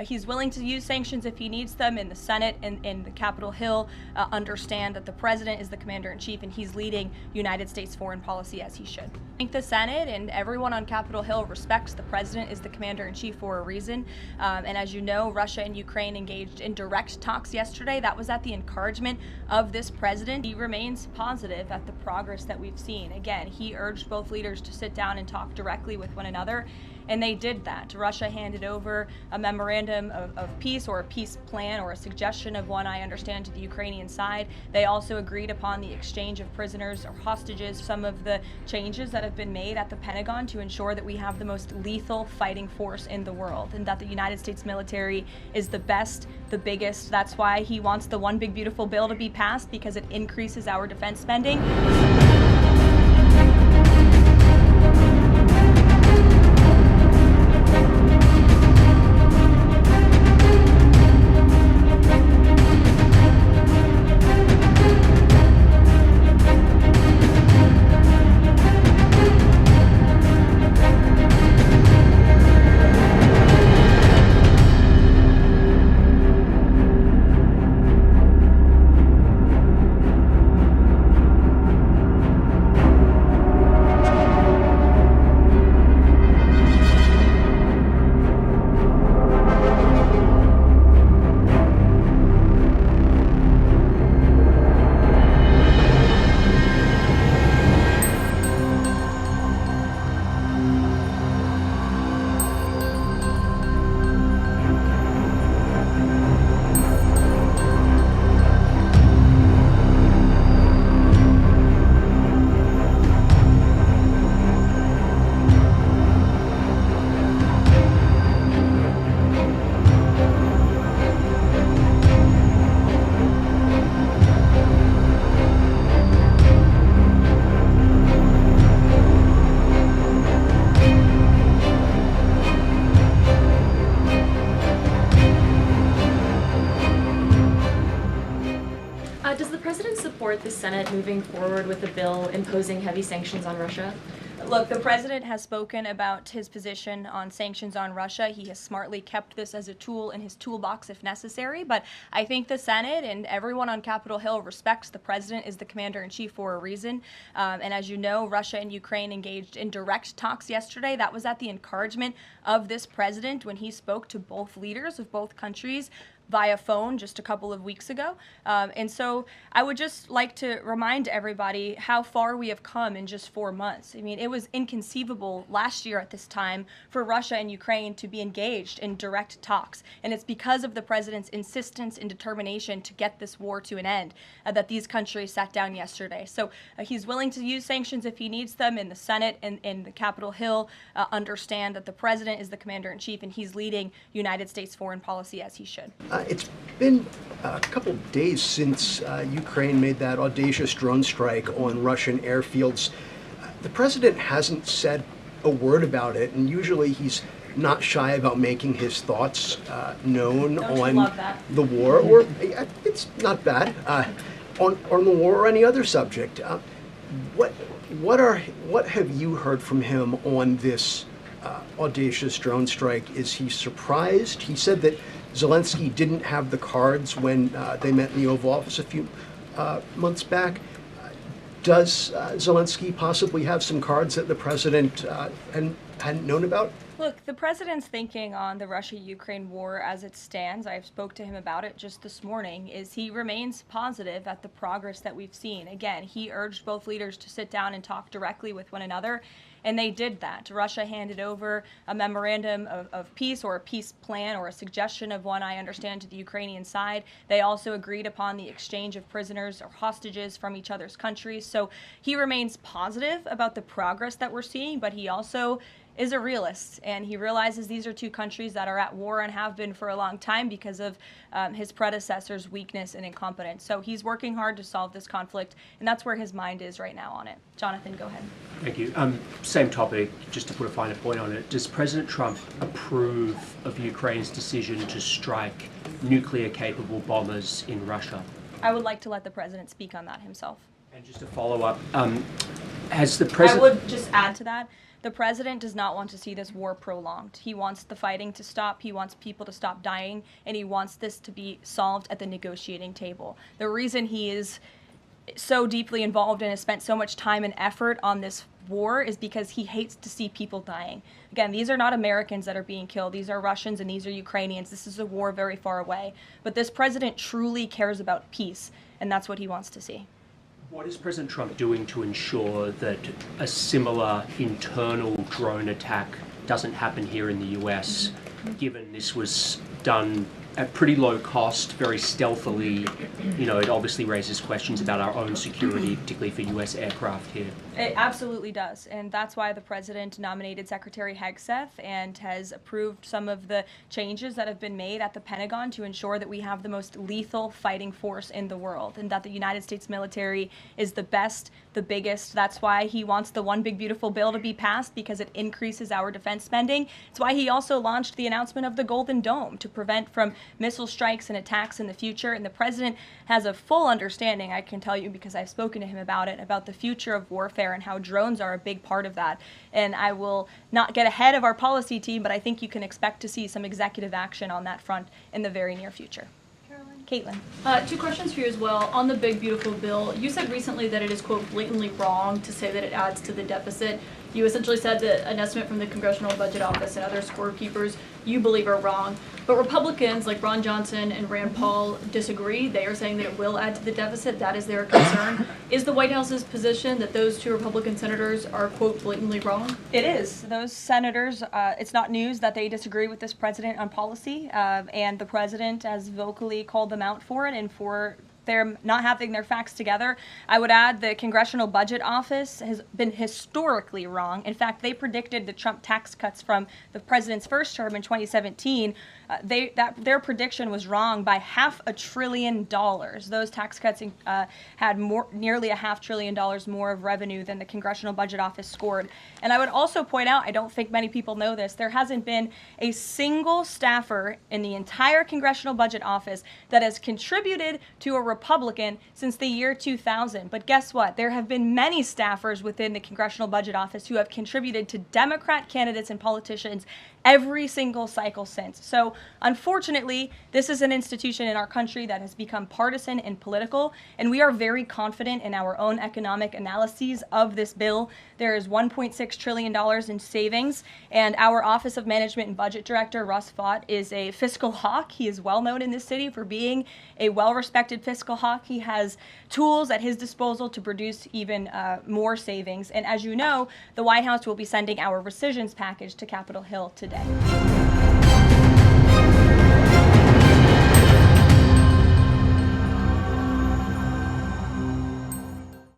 he's willing to use sanctions if he needs them. In the Senate and in the Capitol Hill understand that the president is the commander-in-chief and he's leading United States foreign policy as he should. I think the Senate and everyone on Capitol Hill respects the president is the commander-in-chief for a reason. And as you know, Russia and Ukraine engaged in direct talks yesterday. That was at the encouragement of this president. He remains positive at the progress that we've seen. Again, he urged both leaders to sit down and talk directly with one another, and they did that. Russia handed over a memorandum of peace, or a peace plan, or a suggestion of one, I understand, to the Ukrainian side. They also agreed upon the exchange of prisoners or hostages, some of the changes that have been made at the Pentagon to ensure that we have the most lethal fighting force in the world, and that the United States military is the best, the biggest. That's why he wants the One Big Beautiful Bill to be passed, because it increases our defense spending. Does the president support the Senate moving forward with a bill imposing heavy sanctions on Russia? Look, the president has spoken about his position on sanctions on Russia. He has smartly kept this as a tool in his toolbox if necessary. But I think the Senate and everyone on Capitol Hill respects the president is the commander-in-chief for a reason. And as you know, Russia and Ukraine engaged in direct talks yesterday. That was at the encouragement of this president when he spoke to both leaders of both countries via phone just a couple of weeks ago. And so I would just like to remind everybody how far we have come in just 4 months. I mean, it was inconceivable last year at this time for Russia and Ukraine to be engaged in direct talks. And it's because of the president's insistence and determination to get this war to an end that these countries sat down yesterday. So he's willing to use sanctions if he needs them. In the Senate and in the Capitol Hill understand that the president is the commander-in-chief and he's leading United States foreign policy as he should. It's been a couple of days since Ukraine made that audacious drone strike on Russian airfields. The president hasn't said a word about it, and usually he's not shy about making his thoughts known on the war, or it's not bad, on the war or any other subject. What have you heard from him on this audacious drone strike? Is he surprised? He said that Zelensky didn't have the cards when they met in the Oval Office a few months back. Does Zelensky possibly have some cards that the president hadn't known about? Look, the president's thinking on the Russia-Ukraine war as it stands, I spoke to him about it just this morning, is he remains positive at the progress that we've seen. Again, he urged both leaders to sit down and talk directly with one another, and they did that. Russia handed over a memorandum of peace, or a peace plan, or a suggestion of one, I understand, to the Ukrainian side. They also agreed upon the exchange of prisoners or hostages from each other's countries. So he remains positive about the progress that we're seeing, but he also is a realist, and he realizes these are two countries that are at war and have been for a long time because of his predecessor's weakness and incompetence. So he's working hard to solve this conflict, and that's where his mind is right now on it. Jonathan, go ahead. Thank you. Same topic, just to put a finer point on it. Does President Trump approve of Ukraine's decision to strike nuclear-capable bombers in Russia? I would like to let the president speak on that himself. And just to follow up, Has the I president... would just add to that. The president does not want to see this war prolonged. He wants the fighting to stop. He wants people to stop dying, and he wants this to be solved at the negotiating table. The reason he is so deeply involved and has spent so much time and effort on this war is because he hates to see people dying. Again, these are not Americans that are being killed. These are Russians and these are Ukrainians. This is a war very far away. But this president truly cares about peace, and that's what he wants to see. What is President Trump doing to ensure that a similar internal drone attack doesn't happen here in the US, given this was done at pretty low cost, very stealthily? You know, it obviously raises questions about our own security, particularly for US aircraft here. It absolutely does, and that's why the president nominated Secretary Hegseth and has approved some of the changes that have been made at the Pentagon to ensure that we have the most lethal fighting force in the world, and that the United States military is the best, the biggest. That's why he wants the One Big Beautiful Bill to be passed, because it increases our defense spending. It's why he also launched the announcement of the Golden Dome to prevent from missile strikes and attacks in the future, and the president has a full understanding, I can tell you because I've spoken to him about it, about the future of warfare and how drones are a big part of that. And I will not get ahead of our policy team, but I think you can expect to see some executive action on that front in the very near future. Caitlin. Two questions for you as well. On the Big Beautiful Bill, you said recently that it is, quote, blatantly wrong to say that it adds to the deficit. You essentially said that an estimate from the Congressional Budget Office and other scorekeepers you believe are wrong. But Republicans like Ron Johnson and Rand Paul disagree. They are saying that it will add to the deficit. That is their concern. Is the White House's position that those two Republican senators are, quote, blatantly wrong? It is. Those senators, it's not news that they disagree with this president on policy, and the president has vocally called them out for it and for they're not having their facts together. I would add the Congressional Budget Office has been historically wrong. In fact, they predicted the Trump tax cuts from the president's first term in 2017. Their prediction was wrong by $500 billion. Those tax cuts had nearly $500 billion more of revenue than the Congressional Budget Office scored. And I would also point out, I don't think many people know this, there hasn't been a single staffer in the entire Congressional Budget Office that has contributed to a Republican since the year 2000. But guess what? There have been many staffers within the Congressional Budget Office who have contributed to Democrat candidates and politicians every single cycle since. So unfortunately, this is an institution in our country that has become partisan and political, and we are very confident in our own economic analyses of this bill. There is $1.6 trillion in savings, and our Office of Management and Budget Director, Russ Vought, is a fiscal hawk. He is well known in this city for being a well-respected fiscal hawk. He has tools at his disposal to produce even more savings. And as you know, the White House will be sending our rescissions package to Capitol Hill today.